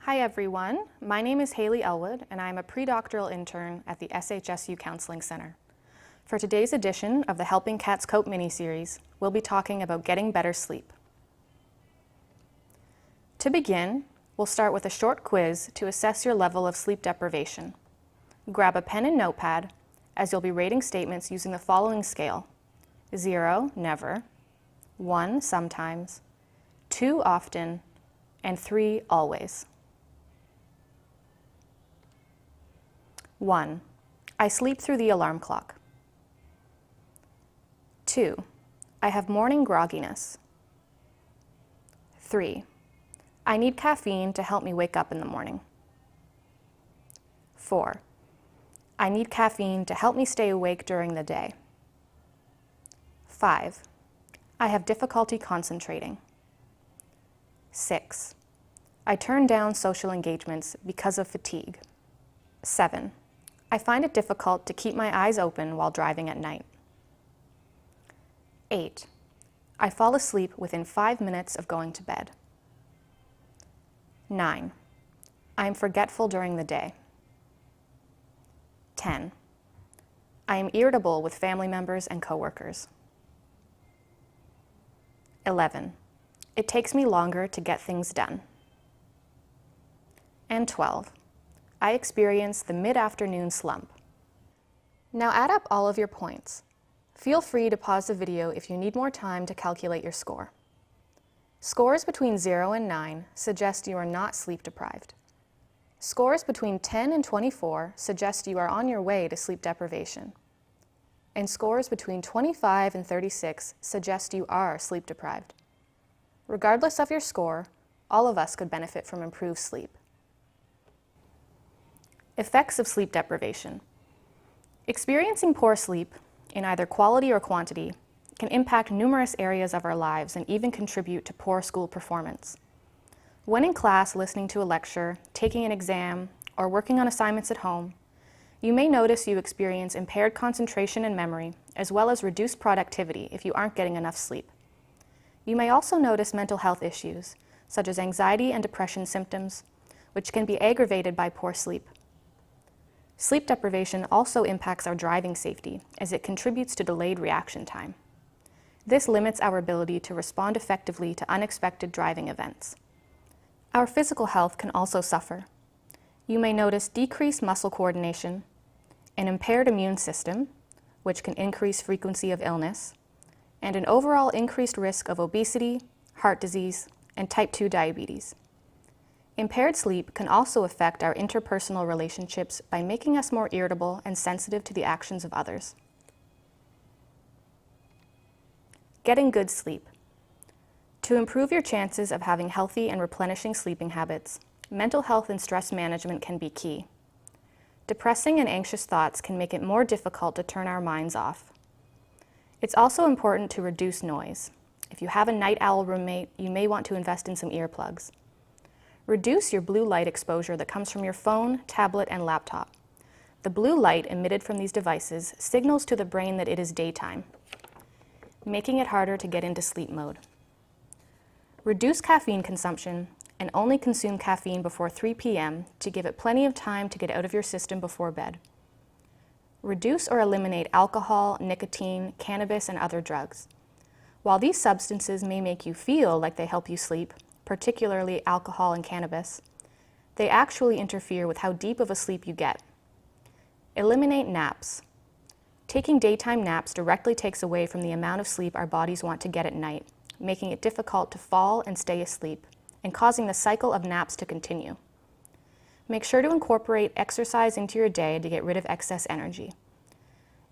Hi everyone, my name is Hayley Ellwood and I'm a pre-doctoral intern at the SHSU Counseling Center. For today's edition of the Helping Cats Cope mini-series, we'll be talking about getting better sleep. To begin, we'll start with a short quiz to assess your level of sleep deprivation. Grab a pen and notepad, as you'll be rating statements using the following scale: 0, never, 1, sometimes, 2, often, and 3, always. 1. I sleep through the alarm clock. 2. I have morning grogginess. 3. I need caffeine to help me wake up in the morning. 4. I need caffeine to help me stay awake during the day. 5. I have difficulty concentrating. 6. I turn down social engagements because of fatigue. 7. I find it difficult to keep my eyes open while driving at night. 8. I fall asleep within 5 minutes of going to bed. 9. I am forgetful during the day. 10. I am irritable with family members and coworkers. 11. It takes me longer to get things done. And 12. I experience the mid-afternoon slump. Now add up all of your points. Feel free to pause the video if you need more time to calculate your score. Scores between 0 and 9 suggest you are not sleep deprived. Scores between 10 and 24 suggest you are on your way to sleep deprivation. And scores between 25 and 36 suggest you are sleep deprived. Regardless of your score, all of us could benefit from improved sleep. Effects of sleep deprivation. Experiencing poor sleep, in either quality or quantity, can impact numerous areas of our lives and even contribute to poor school performance. When in class listening to a lecture, taking an exam, or working on assignments at home, you may notice you experience impaired concentration and memory, as well as reduced productivity if you aren't getting enough sleep. You may also notice mental health issues, such as anxiety and depression symptoms, which can be aggravated by poor sleep. Sleep deprivation also impacts our driving safety, as it contributes to delayed reaction time. This limits our ability to respond effectively to unexpected driving events. Our physical health can also suffer. You may notice decreased muscle coordination, an impaired immune system, which can increase frequency of illness, and an overall increased risk of obesity, heart disease, and type 2 diabetes. Impaired sleep can also affect our interpersonal relationships by making us more irritable and sensitive to the actions of others. Getting good sleep. To improve your chances of having healthy and replenishing sleeping habits, mental health and stress management can be key. Depressing and anxious thoughts can make it more difficult to turn our minds off. It's also important to reduce noise. If you have a night owl roommate, you may want to invest in some earplugs. Reduce your blue light exposure that comes from your phone, tablet, and laptop. The blue light emitted from these devices signals to the brain that it is daytime, making it harder to get into sleep mode. Reduce caffeine consumption and only consume caffeine before 3 p.m. to give it plenty of time to get out of your system before bed. Reduce or eliminate alcohol, nicotine, cannabis, and other drugs. While these substances may make you feel like they help you sleep, particularly alcohol and cannabis, they actually interfere with how deep of a sleep you get. Eliminate naps. Taking daytime naps directly takes away from the amount of sleep our bodies want to get at night, making it difficult to fall and stay asleep, and causing the cycle of naps to continue. Make sure to incorporate exercise into your day to get rid of excess energy.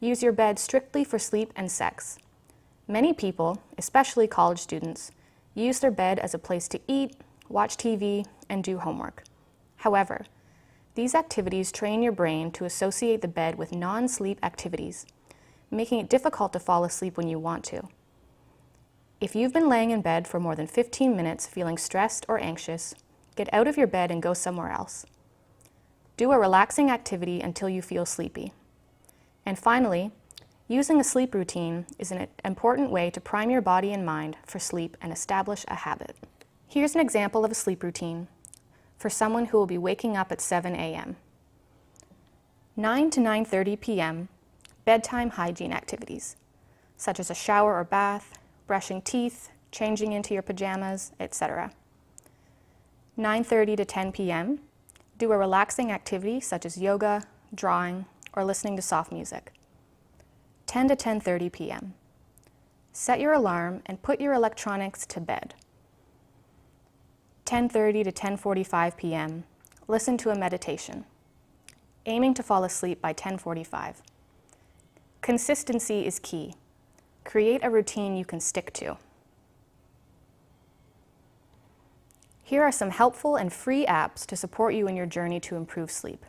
Use your bed strictly for sleep and sex. Many people, especially college students, use their bed as a place to eat, watch TV, and do homework. However, these activities train your brain to associate the bed with non-sleep activities, making it difficult to fall asleep when you want to. If you've been laying in bed for more than 15 minutes feeling stressed or anxious, get out of your bed and go somewhere else. Do a relaxing activity until you feel sleepy. And finally, using a sleep routine is an important way to prime your body and mind for sleep and establish a habit. Here's an example of a sleep routine. for someone who will be waking up at 7 a.m. 9 to 9:30 p.m., bedtime hygiene activities, such as a shower or bath, brushing teeth, changing into your pajamas, etc. 9:30 to 10 p.m., do a relaxing activity such as yoga, drawing, or listening to soft music. 10 to 10:30 p.m., set your alarm and put your electronics to bed. 10:30 to 10:45 p.m., listen to a meditation, aiming to fall asleep by 10:45. Consistency is key. Create a routine you can stick to. Here are some helpful and free apps to support you in your journey to improve sleep.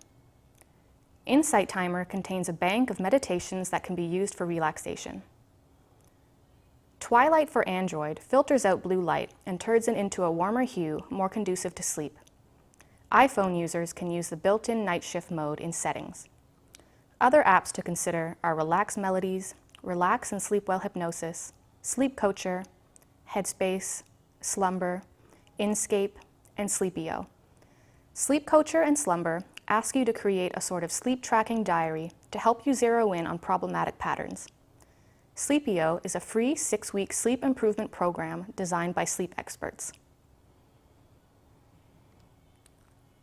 Insight Timer contains a bank of meditations that can be used for relaxation. Twilight for Android filters out blue light and turns it into a warmer hue more conducive to sleep. iPhone users can use the built-in night shift mode in settings. Other apps to consider are Relax Melodies, Relax and Sleep Well Hypnosis, Sleep Coacher, Headspace, Slumber, Inscape, and Sleepio. Sleep Coacher and Slumber ask you to create a sort of sleep tracking diary to help you zero in on problematic patterns. Sleepio is a free 6-week sleep improvement program designed by sleep experts.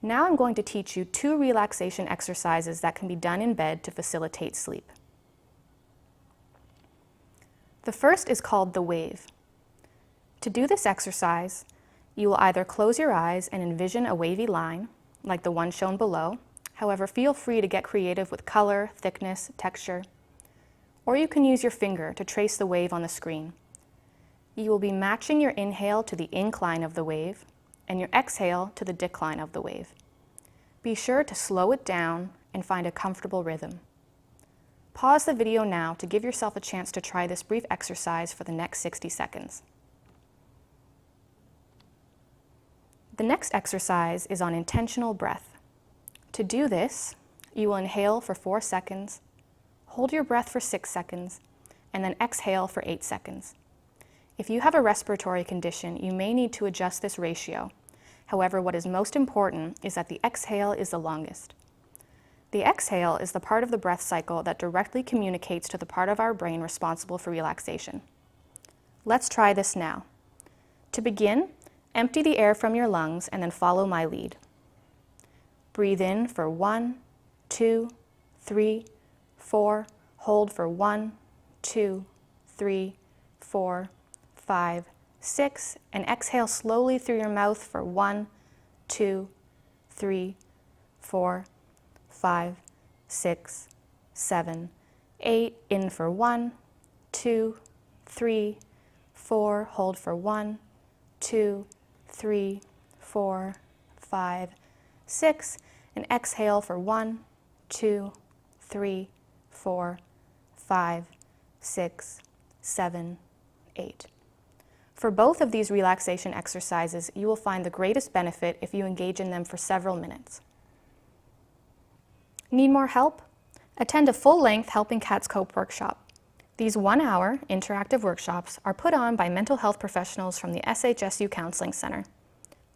Now I'm going to teach you 2 relaxation exercises that can be done in bed to facilitate sleep. The first is called the wave. To do this exercise, you will either close your eyes and envision a wavy line, like the one shown below. However, feel free to get creative with color, thickness, texture. Or you can use your finger to trace the wave on the screen. You will be matching your inhale to the incline of the wave and your exhale to the decline of the wave. Be sure to slow it down and find a comfortable rhythm. Pause the video now to give yourself a chance to try this brief exercise for the next 60 seconds. The next exercise is on intentional breath. To do this, you will inhale for 4 seconds, hold your breath for 6 seconds, and then exhale for 8 seconds. If you have a respiratory condition, you may need to adjust this ratio. However, what is most important is that the exhale is the longest. The exhale is the part of the breath cycle that directly communicates to the part of our brain responsible for relaxation. Let's try this now. To begin, empty the air from your lungs and then follow my lead. Breathe in for 1, 2, 3, 4. Hold for 1, 2, 3, 4, 5, 6. And exhale slowly through your mouth for 1, 2, 3, 4, 5, 6, 7, 8. In for 1, 2, 3, 4. Hold for 1, 2, 3, 4, 5, 6. And exhale for 1, 2, 3, 4, 5, 6, 7, 8. For both of these relaxation exercises, you will find the greatest benefit if you engage in them for several minutes. Need more help? Attend a full-length Helping Cats Cope workshop. These 1-hour interactive workshops are put on by mental health professionals from the SHSU Counseling Center.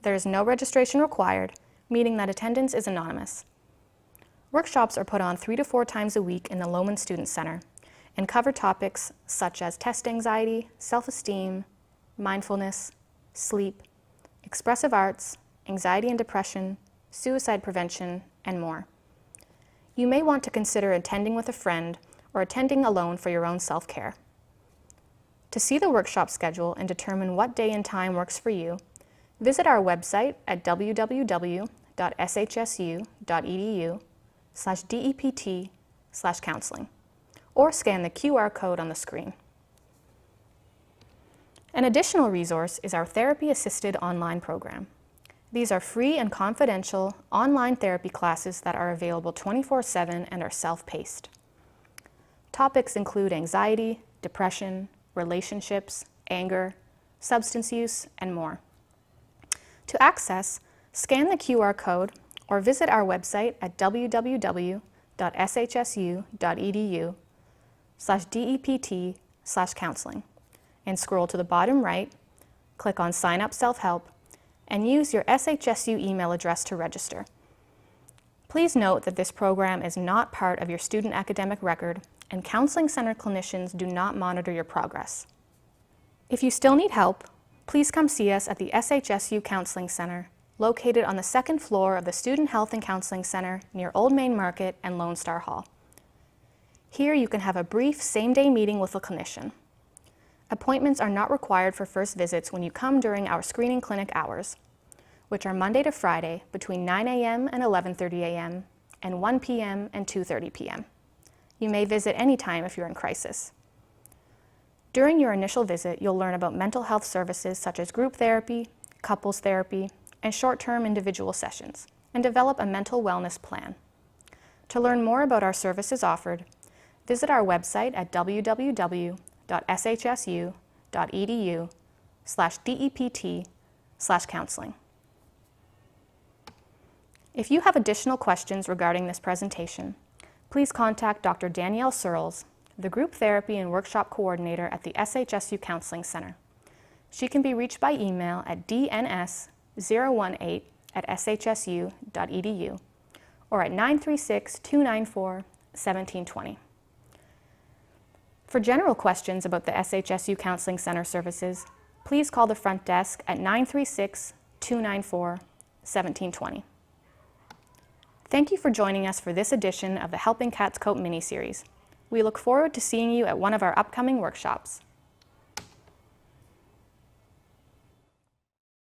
There is no registration required, meaning that attendance is anonymous. Workshops are put on 3 to 4 times a week in the Lowman Student Center and cover topics such as test anxiety, self-esteem, mindfulness, sleep, expressive arts, anxiety and depression, suicide prevention, and more. You may want to consider attending with a friend or attending alone for your own self-care. To see the workshop schedule and determine what day and time works for you, visit our website at www.shsu.edu/DEPT/counseling or scan the QR code on the screen. An additional resource is our therapy-assisted online program. These are free and confidential online therapy classes that are available 24/7 and are self-paced. Topics include anxiety, depression, relationships, anger, substance use, and more. To access, scan the QR code or visit our website at www.shsu.edu/DEPT/counseling and scroll to the bottom right, click on Sign Up Self-Help, and use your SHSU email address to register. Please note that this program is not part of your student academic record, and Counseling Center clinicians do not monitor your progress. If you still need help, please come see us at the SHSU Counseling Center, located on the second floor of the Student Health and Counseling Center near Old Main Market and Lone Star Hall. Here you can have a brief same-day meeting with a clinician. Appointments are not required for first visits when you come during our screening clinic hours, which are Monday to Friday between 9 a.m. and 11:30 a.m. and 1 p.m. and 2:30 p.m. You may visit anytime if you're in crisis. During your initial visit, you'll learn about mental health services such as group therapy, couples therapy, and short-term individual sessions, and develop a mental wellness plan. To learn more about our services offered, visit our website at www.shsu.edu/DEPT/counseling. If you have additional questions regarding this presentation, please contact Dr. Danielle Searles, the Group Therapy and Workshop Coordinator at the SHSU Counseling Center. She can be reached by email at dns018@shsu.edu or at 936-294-1720. For general questions about the SHSU Counseling Center services, please call the front desk at 936-294-1720. Thank you for joining us for this edition of the Helping Cats Cope mini-series. We look forward to seeing you at one of our upcoming workshops.